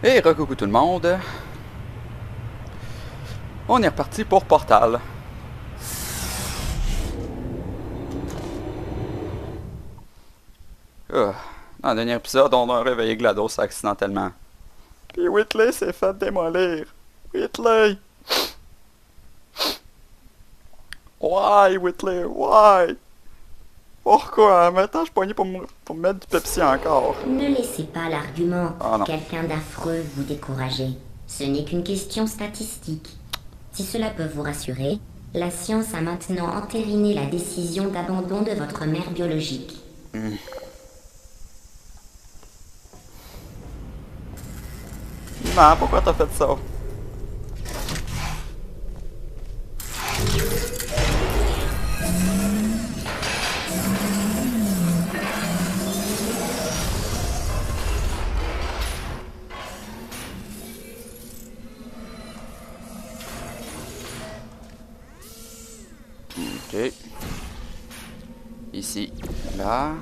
Et recoucou tout le monde. On est reparti pour Portal. Dans le dernier épisode, on a réveillé GLaDOS accidentellement. Puis Whitley s'est fait démolir. Whitley! Why, Whitley? Why? Pourquoi? Maintenant, je suis poigné pour me mettre du Pepsi encore. Ne laissez pas l'argument Ah, non. quelqu'un d'affreux vous décourager. Ce n'est qu'une question statistique. Si cela peut vous rassurer, la science a maintenant entériné la décision d'abandon de votre mère biologique. Non, pourquoi t'as fait ça? Ok. Ici. Là.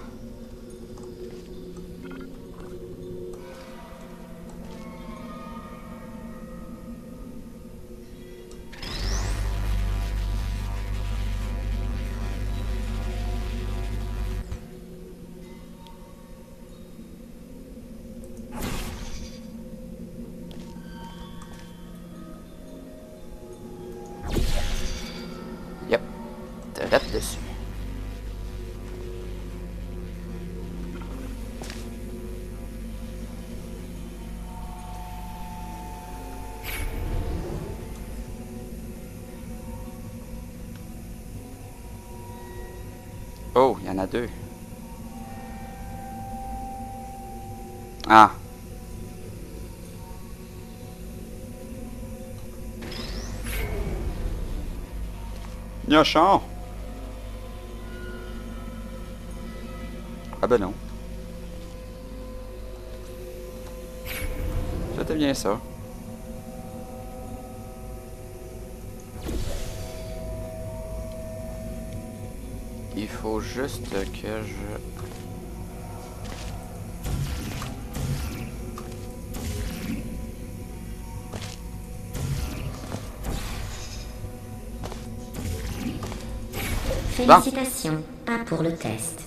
Yep. Direct dessus. Oh, il y en a deux. Ah. Gnochon. Ah ben non. C'était bien ça. Il faut juste que je... Félicitations, pas pour le test.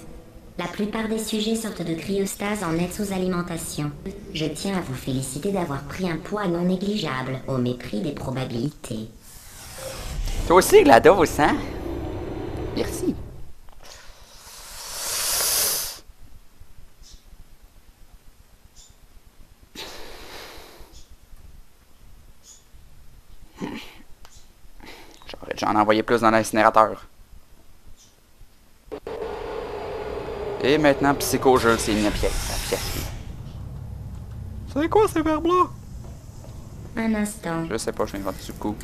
La plupart des sujets sortent de cryostase en nette sous-alimentation. Je tiens à vous féliciter d'avoir pris un poids non négligeable, au mépris des probabilités. Toi aussi, GLaDOS, hein? Merci. J'aurais dû en envoyer plus dans l'incinérateur. Et maintenant, Psycho, je le sais, mis à pied. C'est quoi ces verbes-là? Un instant. Je sais pas, je l'invente du coup.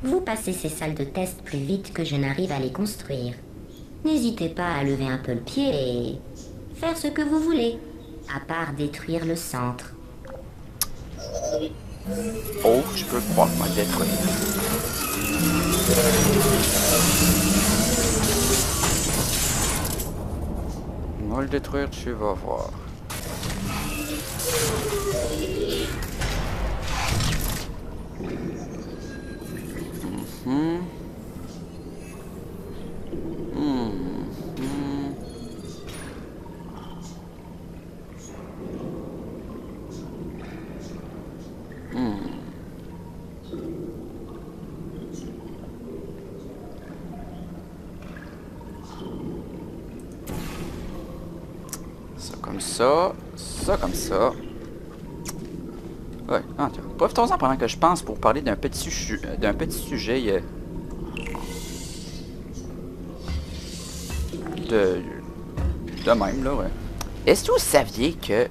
Vous passez ces salles de test plus vite que je n'arrive à les construire. N'hésitez pas à lever un peu le pied et faire ce que vous voulez, à part détruire le centre. Oh, je peux croire que moi le détruire. Moi le détruire, tu vas voir. Mhm. Mhm. Ça comme ça, ça comme ça. Ouais, ah, tiens. Profitons-en pendant que je pense pour parler d'un petit sujet de même là, ouais. Est-ce que vous saviez que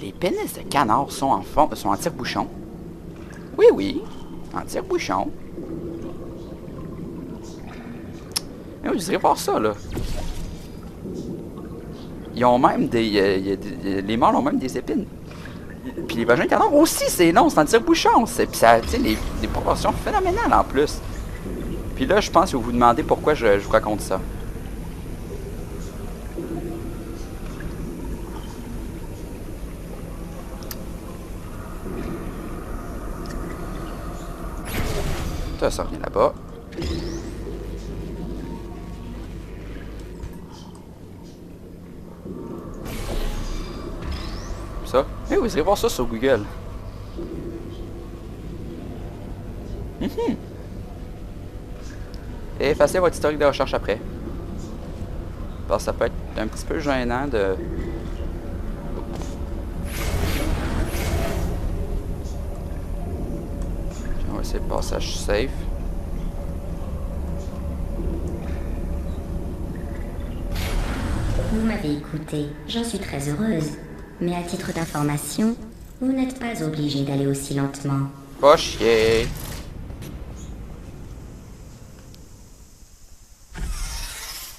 les pénis de canard sont en tire-bouchon? Oui, oui, en tire-bouchon. Mais vous irez voir ça là. Ils ont même les mâles ont même des épines. Puis les vagins de canard aussi, c'est long, c'est en tire-bouchon. Puis ça a des proportions phénoménales en plus. Puis là, je pense que vous vous demandez pourquoi je vous raconte ça. Ça revient là-bas. Ça. Eh, vous irez voir ça sur Google. Et effacez votre historique de recherche après. Parce que ça peut être un petit peu gênant de... On va essayer le passage safe. Vous m'avez écouté, j'en suis très heureuse. Mais à titre d'information, vous n'êtes pas obligé d'aller aussi lentement. Va chier.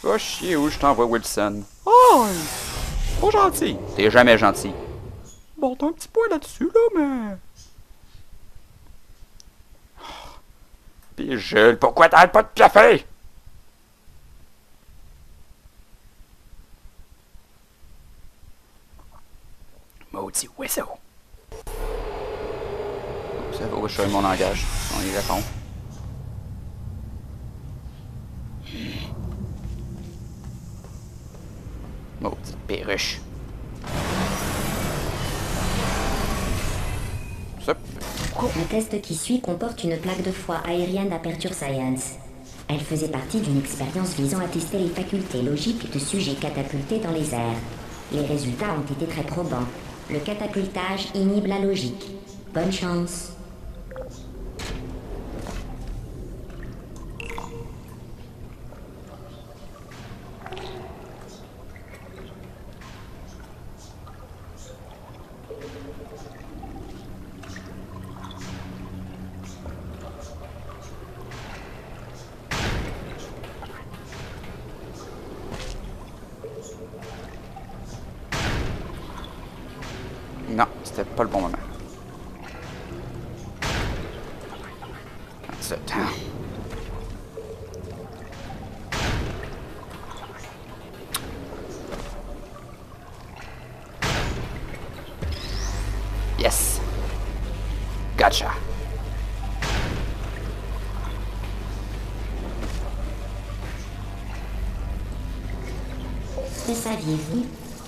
Va chier où je t'envoie Wilson. Oh! Pas gentil. T'es jamais gentil. Bon, t'as un petit point là-dessus, là, mais... Pis Jules, pourquoi t'arrêtes pas de piaffer? Maudit oiseau. Ça va où je fais mon langage. On y répond. Maudite perruche. Ça... Le test qui suit comporte une plaque de foie aérienne d'Aperture Science. Elle faisait partie d'une expérience visant à tester les facultés logiques de sujets catapultés dans les airs. Les résultats ont été très probants. Le catapultage inhibe la logique. Bonne chance. Non, c'était pas le bon moment. That's it. Yes. Gotcha. Que saviez-vous?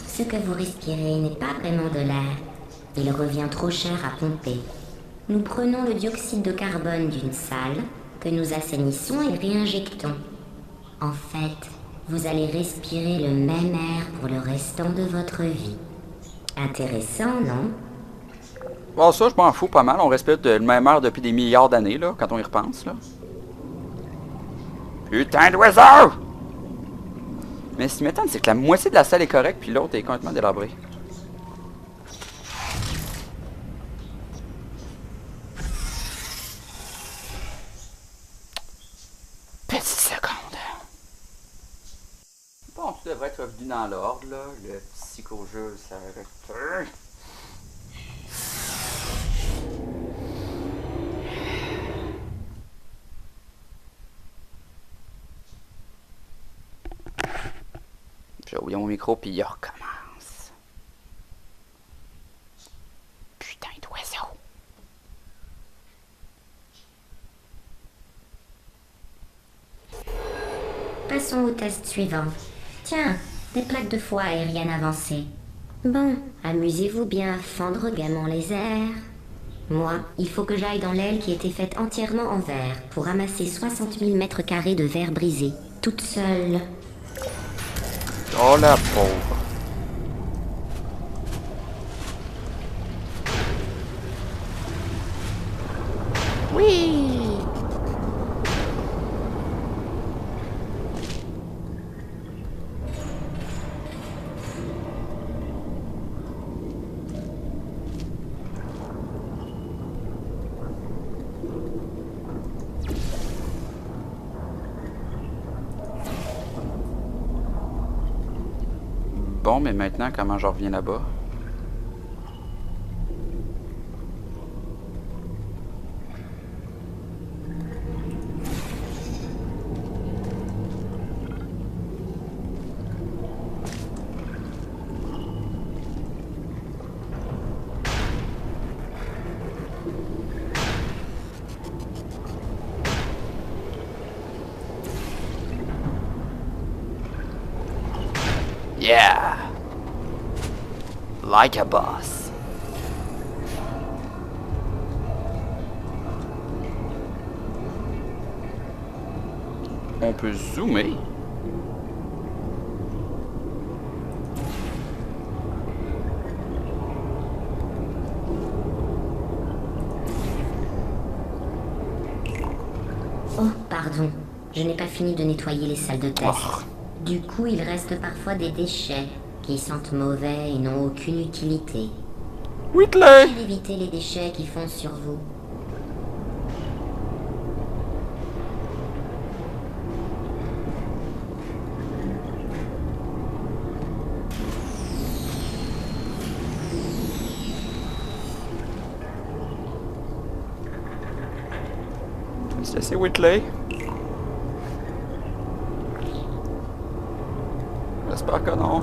Ce que vous respirez n'est pas vraiment de l'air. Il revient trop cher à pomper. Nous prenons le dioxyde de carbone d'une salle que nous assainissons et réinjectons. En fait, vous allez respirer le même air pour le restant de votre vie. Intéressant, non? Bon, ça, je m'en fous pas mal. On respire le même air depuis des milliards d'années, là, quand on y repense, là. Putain d'oiseau! Mais ce qui m'étonne, c'est que la moitié de la salle est correcte, puis l'autre est complètement délabrée. Petite seconde. Bon, tout devrait être revenu dans l'ordre, là. Le psychojeu s'arrête. J'ai oublié mon micro, puis il recommence. Putain d'oiseau. Passons au test suivant. Tiens, des plaques de foie aériennes avancées. Bon, amusez-vous bien à fendre gaiement les airs. Moi, il faut que j'aille dans l'aile qui était faite entièrement en verre pour ramasser 60 000 mètres carrés de verre brisé, toute seule. Oh la pauvre. Oui. Bon, mais maintenant, comment je reviens là-bas? Like a boss. On peut zoomer. Oh, pardon. Je n'ai pas fini de nettoyer les salles de test. Oh. Du coup, il reste parfois des déchets qui sentent mauvais et n'ont aucune utilité. Whitley! Essayez d'éviter les déchets qui foncent sur vous. C'est Whitley. J'espère que non.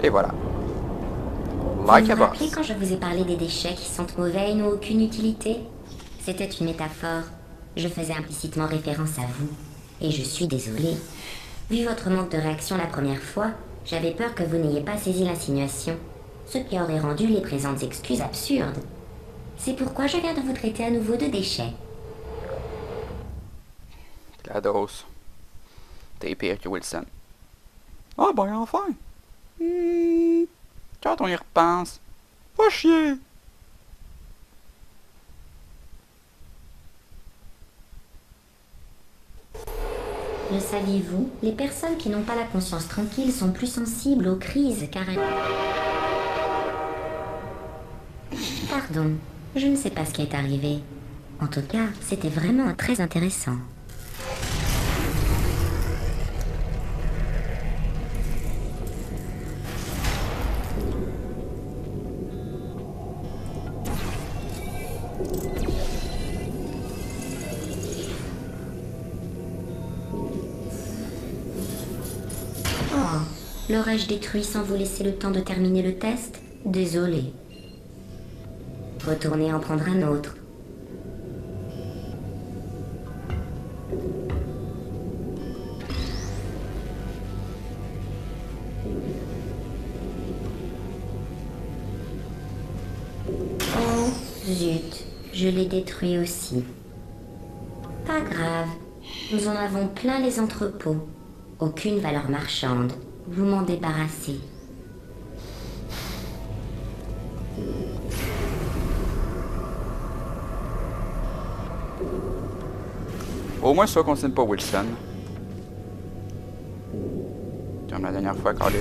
Et voilà. Like Vous a vous rappelez boss. quand je vous ai parlé des déchets qui sentent mauvais et n'ont aucune utilité? C'était une métaphore. Je faisais implicitement référence à vous. Et je suis désolée. Vu votre manque de réaction la première fois, j'avais peur que vous n'ayez pas saisi l'insinuation, ce qui aurait rendu les présentes excuses absurdes. C'est pourquoi je viens de vous traiter à nouveau de déchets. GLaDOS. T'es pire que Wilson. Ah ben enfin. Quand on y repense. Va chier. Le saviez-vous? Les personnes qui n'ont pas la conscience tranquille sont plus sensibles aux crises car elles... Pardon, je ne sais pas ce qui est arrivé. En tout cas, c'était vraiment très intéressant. Oh, l'aurais-je détruit sans vous laisser le temps de terminer le test? Désolé. Retournez en prendre un autre. Oh, zut, je l'ai détruit aussi. Pas grave, nous en avons plein les entrepôts. Aucune valeur marchande. Vous m'en débarrassez. Au moins, ça concerne pas Wilson. Comme la dernière fois, Carlis.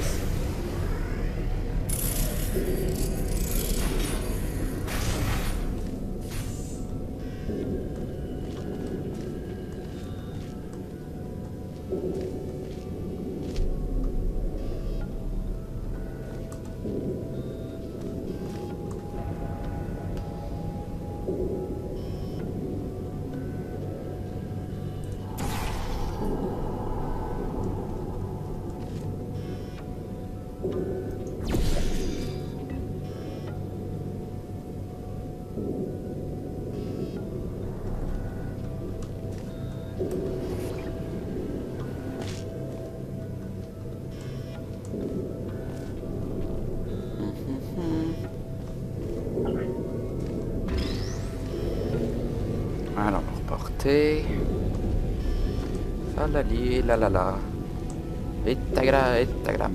Alors, reporter. Falali, la la la. Itagram.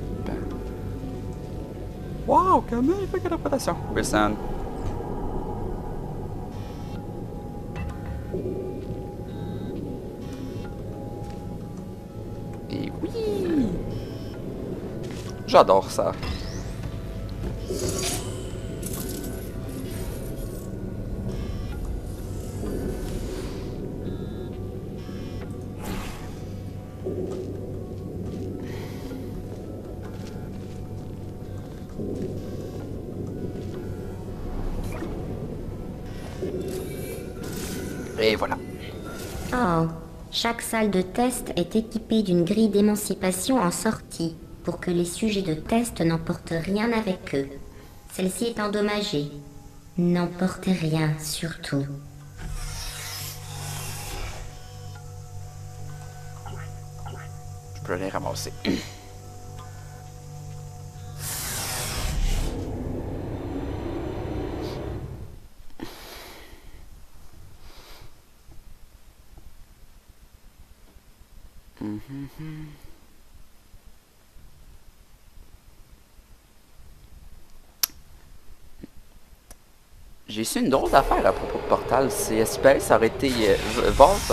Wow, comment il fait quelle interprétation? Wilson. Et oui! J'adore ça. Et voilà. Oh, chaque salle de test est équipée d'une grille d'émancipation en sortie pour que les sujets de test n'emportent rien avec eux. Celle-ci est endommagée. N'emportez rien, surtout. Je peux aller ramasser. J'ai su une drôle d'affaire à propos de Portal. C'est espéré ça aurait été Valve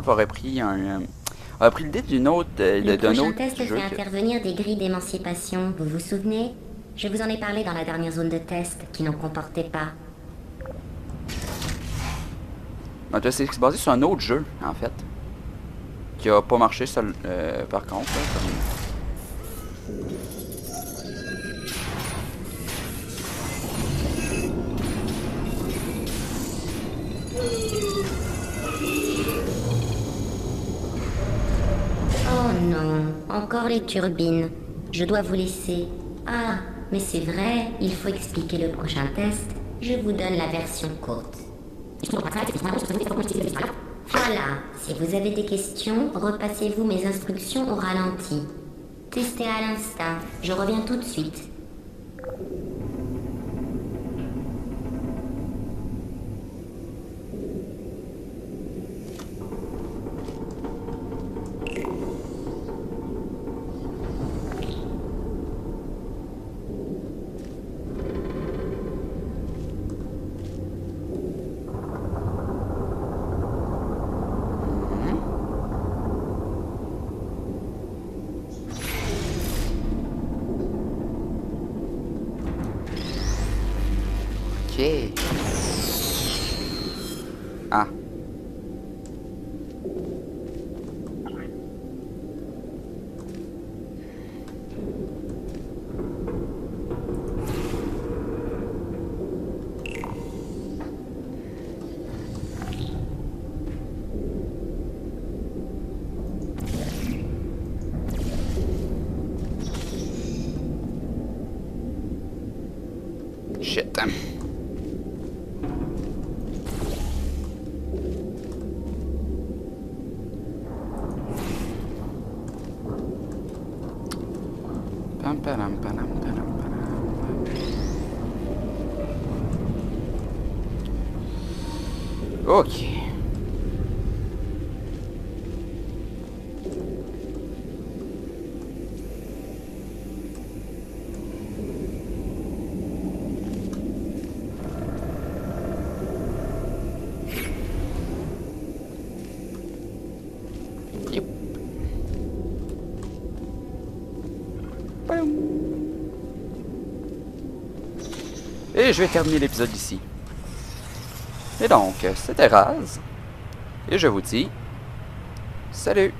aurait pris aurait pris l'idée d'une autre Le d'un prochain autre test jeu. fait intervenir des grilles d'émancipation, vous vous souvenez? Je vous en ai parlé dans la dernière zone de test, qui n'en comportait pas. C'est basé sur un autre jeu, en fait. Qui a pas marché seul, par contre. Là, Oh non, encore les turbines. Je dois vous laisser. Ah, mais c'est vrai, il faut expliquer le prochain test. Je vous donne la version courte. Voilà, si vous avez des questions, repassez-vous mes instructions au ralenti. Testez à l'instinct, je reviens tout de suite. ok. Ah. Shit. Pam, param, param, param, param. Ok. Yep. Boum. Et je vais terminer l'épisode ici. Et donc, c'était Raz. Et je vous dis, salut!